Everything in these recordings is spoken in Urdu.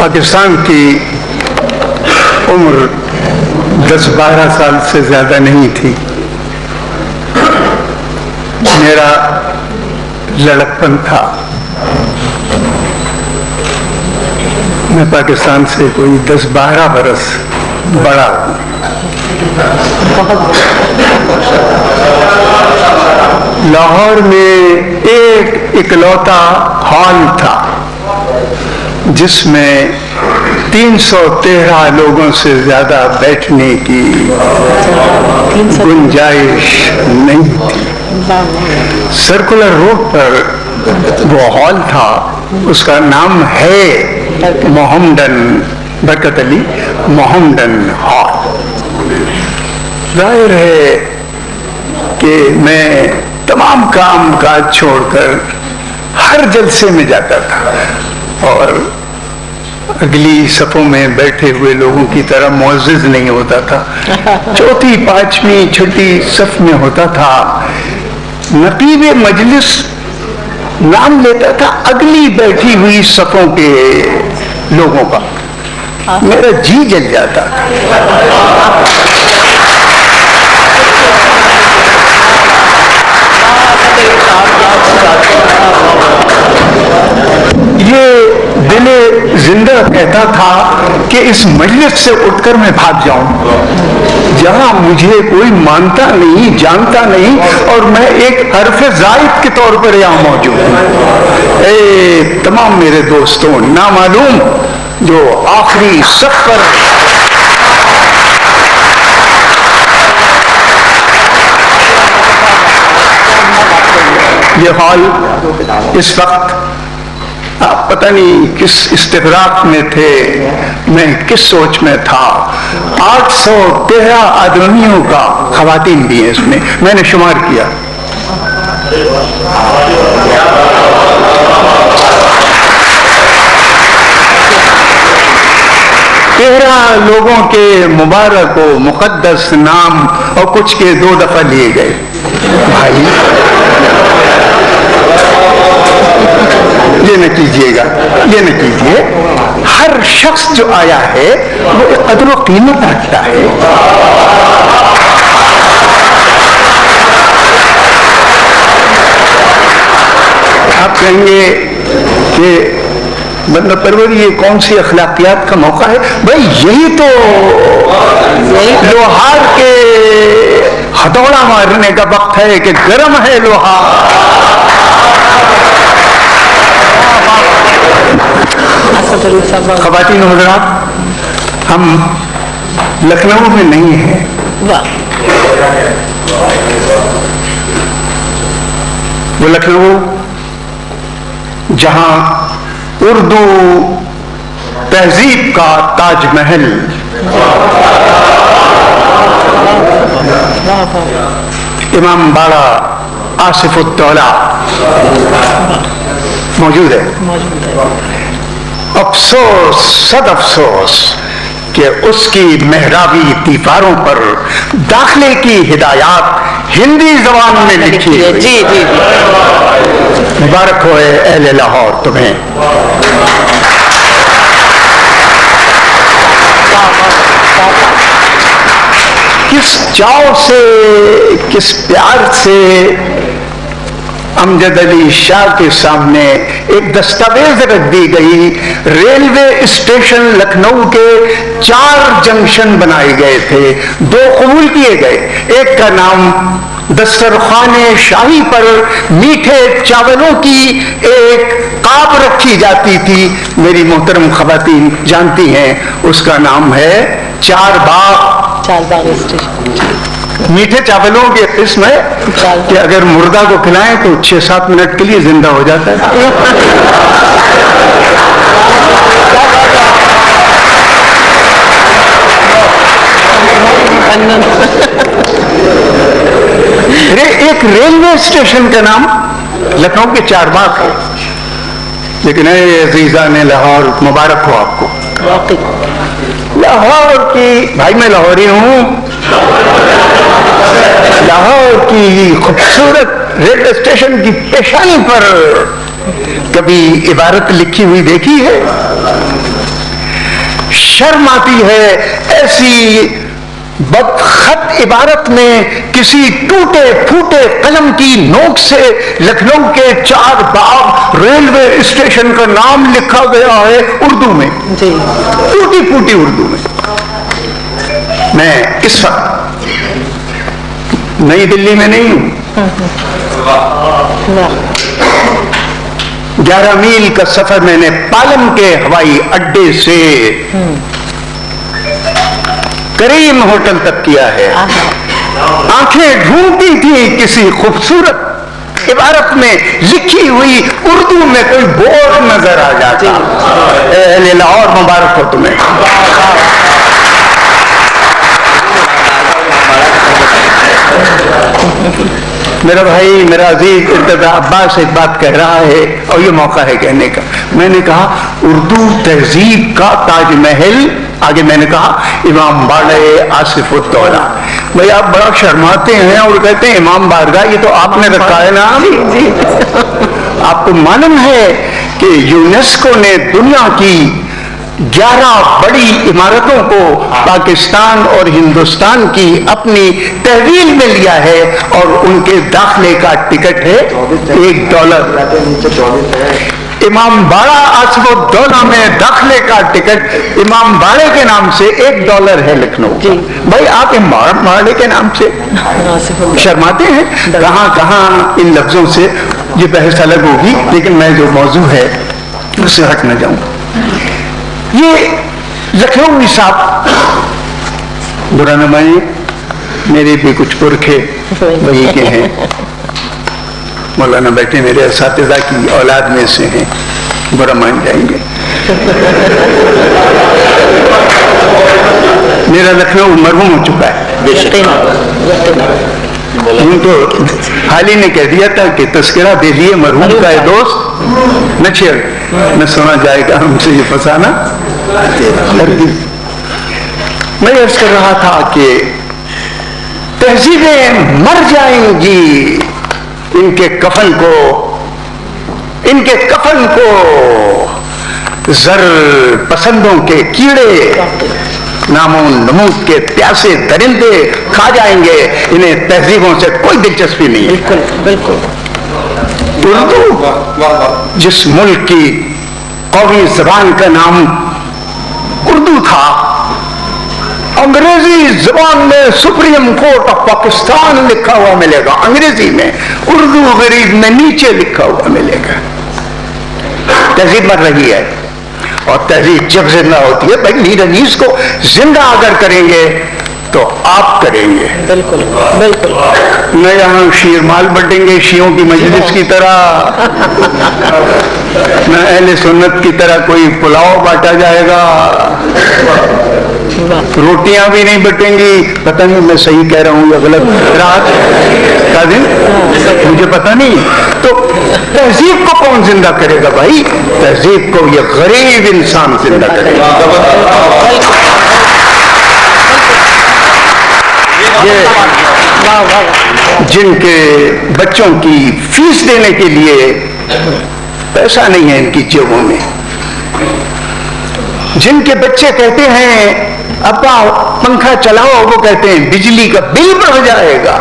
پاکستان کی عمر 10-12 سال سے زیادہ نہیں تھی. میرا لڑکپن تھا. میں پاکستان سے کوئی 10-12 برس بڑا ہوں. لاہور میں ایک اکلوتا ہال تھا جس میں 313 لوگوں سے زیادہ بیٹھنے کی گنجائش نہیں تھی. سرکولر روڈ پر وہ ہال تھا. اس کا نام ہے محمدن برکت علی محمدن ہال. ظاہر ہے کہ میں تمام کام کاج چھوڑ کر ہر جلسے میں جاتا تھا اور اگلی صفوں میں بیٹھے ہوئے لوگوں کی طرح معزز نہیں ہوتا تھا. 4تھی 5ویں 6ٹھی صف میں ہوتا تھا. نقیب مجلس نام لیتا تھا اگلی بیٹھی ہوئی صفوں کے لوگوں کا. میرا جی جل جاتا تھا. یہ دل زندہ کہتا تھا کہ اس مجلس سے اٹھ کر میں بھاگ جاؤں جہاں مجھے کوئی مانتا نہیں جانتا نہیں اور میں ایک حرف زائد کے طور پر یہاں موجود ہوں. اے تمام میرے دوستوں نامعلوم جو آخری صف پر یہ حال اس وقت آپ پتہ نہیں کس استغراق میں تھے, میں کس سوچ میں تھا. 813 آدمیوں کا خواتین بھی ہیں اس میں نے شمار کیا. لوگوں کے مبارک و مقدس نام اور کچھ کے 2 دفعہ لیے گئے. بھائی یہ نہ کیجیے گا, یہ نہ کیجیے. ہر شخص جو آیا ہے وہ ایک قدر و قیمت رکھتا ہے. آپ کہیں گے کہ بندہ پرور یہ کون سی اخلاقیات کا موقع ہے؟ بھائی یہی تو لوہار کے ہتھوڑا مارنے کا وقت ہے کہ گرم ہے لوہا. خواتین و حضرات, ہم لکھنؤ میں نہیں ہیں. وہ لکھنؤ جہاں اردو تہذیب کا تاج محل امام باڑہ آصف الدولہ موجود ہے. افسوس صد افسوس کہ اس کی محرابی دیواروں پر داخلے کی ہدایات ہندی زبان میں لکھی ہے. جی جی مبارک ہوئے اہل لاہور تمہیں. کس چاؤ سے کس پیار سے امجد علی شاہ کے سامنے ایک دستاویز رکھ دی گئی. ریلوے اسٹیشن لکھنؤ کے 4 جنکشن بنائے گئے تھے, 2 قبول کیے گئے. ایک کا نام دسترخوان شاہی پر میٹھے چاولوں کی ایک قاب رکھی جاتی تھی. میری محترم خواتین جانتی ہیں اس کا نام ہے 4 باغ اسٹیشن. میٹھے چاولوں کی قسم ہے کہ اگر مردہ کو کھلائیں تو 6-7 منٹ کے لیے زندہ ہو جاتا ہے. ایک ریلوے اسٹیشن کا نام لکھنؤ کے 4 باغ ہے. لیکن اے عزیزان لاہور, مبارک ہو آپ کو. لاہور کی, بھائی میں لاہوری ہوں, لاہور کی خوبصورت ریلوے اسٹیشن کی پیشانی پر کبھی عبارت لکھی ہوئی دیکھی ہے؟ شرم آتی ہے ایسی بدخط عبارت میں کسی ٹوٹے پھوٹے قلم کی نوک سے لکھنؤ کے 4 باب ریلوے اسٹیشن کا نام لکھا گیا ہے اردو میں، ٹوٹی پھوٹی اردو میں. میں اس وقت نئی دلی میں نہیں ہوں. 11 میل کا سفر میں نے پالم کے ہوائی اڈے سے کریم ہوٹل تک کیا ہے. آنکھیں ڈھونڈتی تھی کسی خوبصورت عبارت میں لکھی ہوئی اردو میں کوئی بورڈ نظر آ جاتا. اہل لاہور مبارک ہو تمہیں. میرا بھائی میرا عزیز ارتضیٰ عباس ایک بات کہہ رہا ہے اور یہ موقع ہے کہنے کا. میں نے کہا اردو تہذیب کا تاج محل. آگے میں نے کہا امام باڑے آصف الدولہ. بھائی آپ بڑا شرماتے ہیں اور کہتے ہیں امام بارگاہ، یہ تو آپ نے رکھا ہے نا. آپ کو معلوم ہے کہ یونیسکو نے دنیا کی 11 بڑی عمارتوں کو پاکستان اور ہندوستان کی اپنی تحویل میں لیا ہے اور ان کے داخلے کا ٹکٹ ہے $1. امام باڑہ آصف الدولہ میں داخلے کا ٹکٹ امام باڑے کے نام سے $1 ہے لکھنؤ. بھائی آپ امام باڑے کے نام سے شرماتے ہیں. کہاں کہاں ان لفظوں سے یہ بحث الگ ہوگی، لیکن میں جو موضوع ہے اس سے ہٹ نہ جاؤں. یہ لکھنؤ صاحب برا نہ مانے، میرے بھی کچھ پرکھے وہی کے ہیں. مولانا بیٹھے میرے اساتذہ کی اولاد میں سے ہیں، برا مان جائیں گے. میرا لکھنؤ مرحوم ہو چکا ہے. ان کو حالی نے کہہ دیا تھا کہ تذکرہ دے دیے مرحوم کا ہے دوست نہ چھیڑ، نہ سنا جائے گا ہم سے یہ فسانہ. میں عرض کر رہا تھا کہ تہذیبیں مر جائیں گی، ان کے کفن کو زر پسندوں کے کیڑے، نام و نمود کے پیاسے درندے کھا جائیں گے. انہیں تہذیبوں سے کوئی دلچسپی نہیں ہے. بالکل. اردو جس ملک کی قومی زبان کا نام اردو تھا، انگریزی زبان میں سپریم کورٹ آف پاکستان لکھا ہوا ملے گا انگریزی میں، اردو غریب میں نیچے لکھا ہوا ملے گا. تہذیب مر رہی ہے اور تہذیب جب زندہ ہوتی ہے، بھائی میر انیس کو زندہ اگر کریں گے تو آپ کریں گے. بالکل بالکل. نہ یہاں شیر مال بٹیں گے شیعوں کی مجلس کی طرح، نہ اہل سنت کی طرح کوئی پلاؤ بانٹا جائے گا، روٹیاں بھی نہیں بٹیں گی. پتہ نہیں میں صحیح کہہ رہا ہوں یا غلط. رات کا دن مجھے پتہ نہیں. تو تہذیب کو کون زندہ کرے گا بھائی؟ تہذیب کو یہ غریب انسان زندہ کرے گا. جن کے بچوں کی فیس دینے کے لیے پیسہ نہیں ہے ان کی جیبوں میں، جن کے بچے کہتے ہیں ابا پنکھا چلاؤ، وہ کہتے ہیں بجلی کا بل بڑھ جائے گا.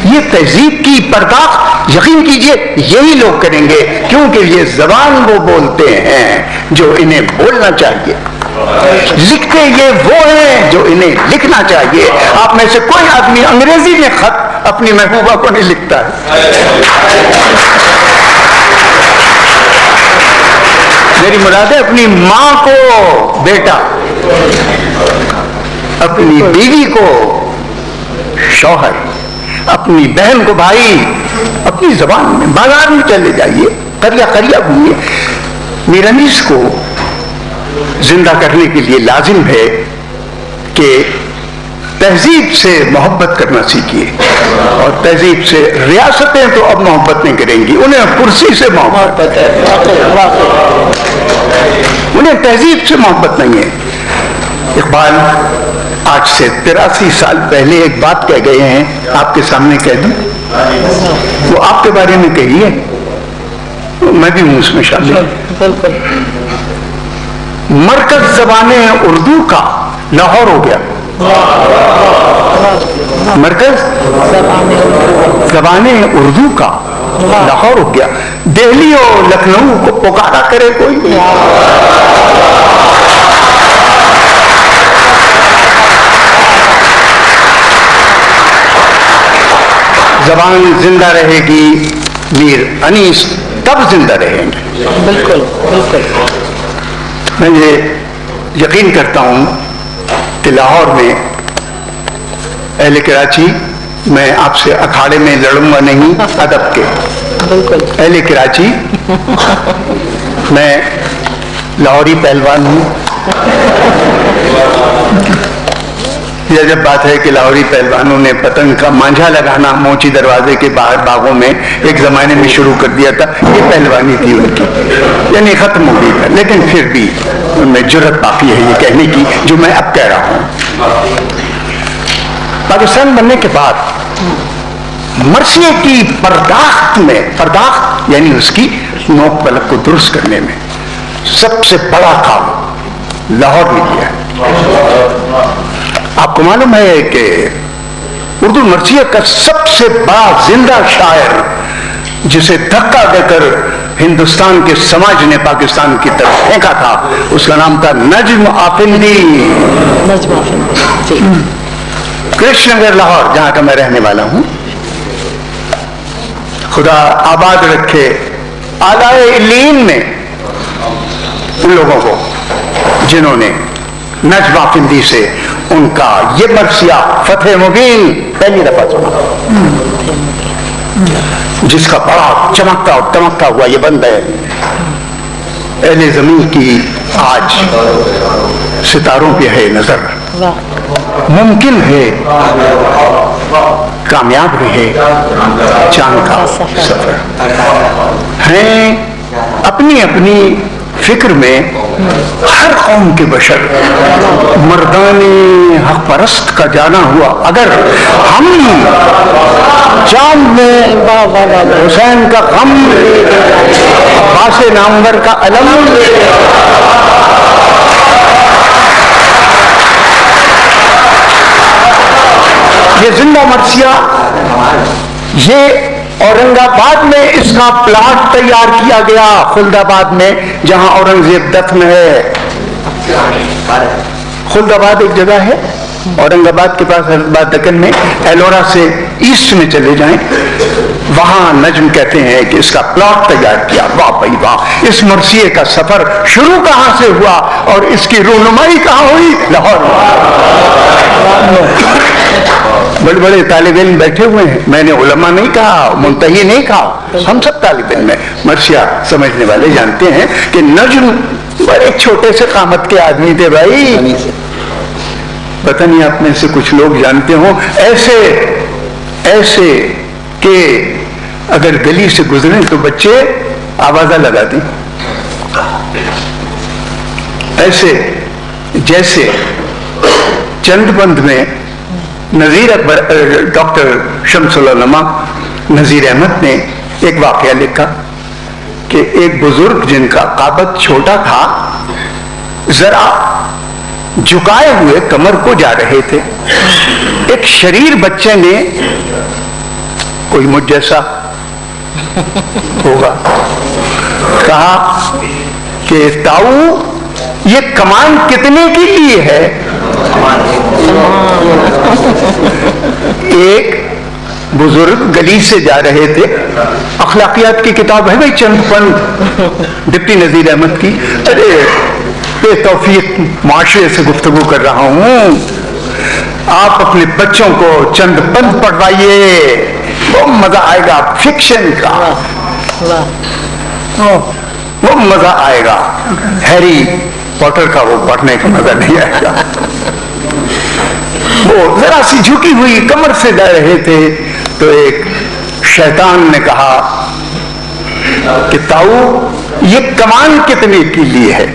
یہ تہذیب کی پرداخت یقین کیجئے یہی لوگ کریں گے، کیونکہ یہ زبان وہ بولتے ہیں جو انہیں بولنا چاہیے، لکھتے یہ وہ ہیں جو انہیں لکھنا چاہیے. آپ میں سے کوئی آدمی انگریزی میں خط اپنی محبوبہ کو نہیں لکھتا ہے. میری مراد ہے اپنی ماں کو بیٹا، اپنی بیوی کو شوہر، اپنی بہن کو بھائی، اپنی زبان میں. بازار میں چلے جائیے، قریہ قریہ گھومیے. میر انیس کو زندہ کرنے کے لیے لازم ہے کہ تہذیب سے محبت کرنا سیکھیے. اور تہذیب سے ریاستیں تو اب محبت نہیں کریں گی، انہیں کرسی سے محبت ہے، انہیں تہذیب سے محبت نہیں ہے. اقبال آج سے 83 سال پہلے ایک بات کہہ گئے ہیں، آپ کے سامنے کہہ دوں. وہ آپ کے بارے میں کہی ہے، میں بھی ہوں اس میں شامل. مرکز زبان اردو کا لاہور ہو گیا. مرکز زبان اردو کا لاہور ہو گیا. دہلی اور لکھنؤ کو پکارا کرے کوئی. زبان زندہ رہے گی, میر انیس تب زندہ رہیں گے. بالکل بالکل. میں یہ یقین کرتا ہوں کہ لاہور میں اہل کراچی, میں آپ سے اکھاڑے میں لڑوں گا نہیں, ادب کے. بالکل. اہل کراچی, میں لاہوری پہلوان ہوں. یہ جب بات ہے کہ لاہوری پہلوانوں نے پتنگ کا مانجھا لگانا موچی دروازے کے باہر باغوں میں ایک زمانے میں شروع کر دیا تھا, یہ پہلوانی تھی ان کی, یعنی ختم ہو گئی ہے. لیکن پھر بھی ان میں جرت باقی ہے یہ کہنے کی جو میں اب کہہ رہا ہوں. پاکستان بننے کے بعد مرثیے کی پرداخت میں, پرداخت یعنی اس کی نوک پلک کو درست کرنے میں سب سے بڑا کام لاہور نے کیا ہے. آپ کو معلوم ہے کہ اردو مرثیہ کا سب سے بڑا زندہ شاعر جسے دھکا دے کر ہندوستان کے سماج نے پاکستان کی طرف پھینکا تھا, اس کا نام تھا نجم آفندی. نجم آفندی, کرشن نگر لاہور, جہاں کا میں رہنے والا ہوں. خدا آباد رکھے اعلی علین میں ان لوگوں کو جنہوں نے نجم آفندی سے ان کا یہ مرثیہ فتح مبین پہلی دفعہ سنا, جس کا بڑا چمکتا اور دمکتا ہوا یہ بند ہے. اہل زمین کی آج ستاروں پہ ہے نظر, ممکن ہے کامیاب رہے چاند کا سفر. ہیں اپنی اپنی فکر میں ہر قوم کے بشر مردان حق پرست کا جانا ہوا. اگر ہم چاند میں حسین کا غم, عباس نامور کا علم, یہ زندہ مرثیہ, یہ اورنگ آباد میں اس کا پلاٹ تیار کیا گیا, خلد آباد میں جہاں اورنگزیب دفن ہے. خلد آباد ایک جگہ ہے اورنگ آباد کے پاس, حیدرآباد دکن میں, ایلورا سے ایسٹ میں چلے جائیں, وہاں نجم کہتے ہیں کہ اس کا پلاٹ تیار کیا. واہ بھائی واہ, اس مرثیے کا سفر شروع کہاں سے ہوا اور اس کی رونمائی کہاں ہوئی؟ لاہور. بڑے بڑے طالب علم بیٹھے ہوئے ہیں, میں نے علماء نہیں کہا, منتہی نہیں کہا, ہم سب طالب علم ہیں. مرثیہ سمجھنے والے جانتے ہیں کہ نجم بڑے چھوٹے سے قامت کے آدمی تھے بھائی. پتہ نہیں آپ میں سے کچھ لوگ جانتے ہوں ایسے کہ اگر گلی سے گزریں تو بچے آوازہ لگا دیں, ایسے جیسے چند بند میں نذیر اکبر, ڈاکٹر شمس العلماء نذیر احمد نے ایک واقعہ لکھا کہ ایک بزرگ جن کا قامت چھوٹا تھا ذرا جھکائے ہوئے کمر کو جا رہے تھے. ایک شریر بچے نے, کوئی مجھ جیسا ہوگا, کہا کہ تاؤ یہ کمان کتنے کے لیے ہے؟ ایک بزرگ گلی سے جا رہے تھے, اخلاقیات کی کتاب ہے بھائی چند پن ڈپٹی نذیر احمد کی. ارے بے توفیق معاشرے سے گفتگو کر رہا ہوں, آپ اپنے بچوں کو چند پن پڑھوائیے, وہ مزہ آئے گا. فکشن کا وہ مزہ آئے گا, ہیری پوٹر کا وہ پڑھنے کا مزہ نہیں آئے گا. وہ ذرا سی جھکی ہوئی کمر سے جا رہے تھے تو ایک شیطان نے کہا کہ تاؤ یہ کمان کتنے کے لیے ہے؟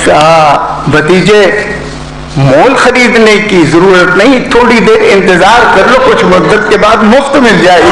کہا بھتیجے مول خریدنے کی ضرورت نہیں, تھوڑی دیر انتظار کر لو, کچھ مدت کے بعد مفت مل جائے گی.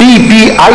DPI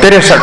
63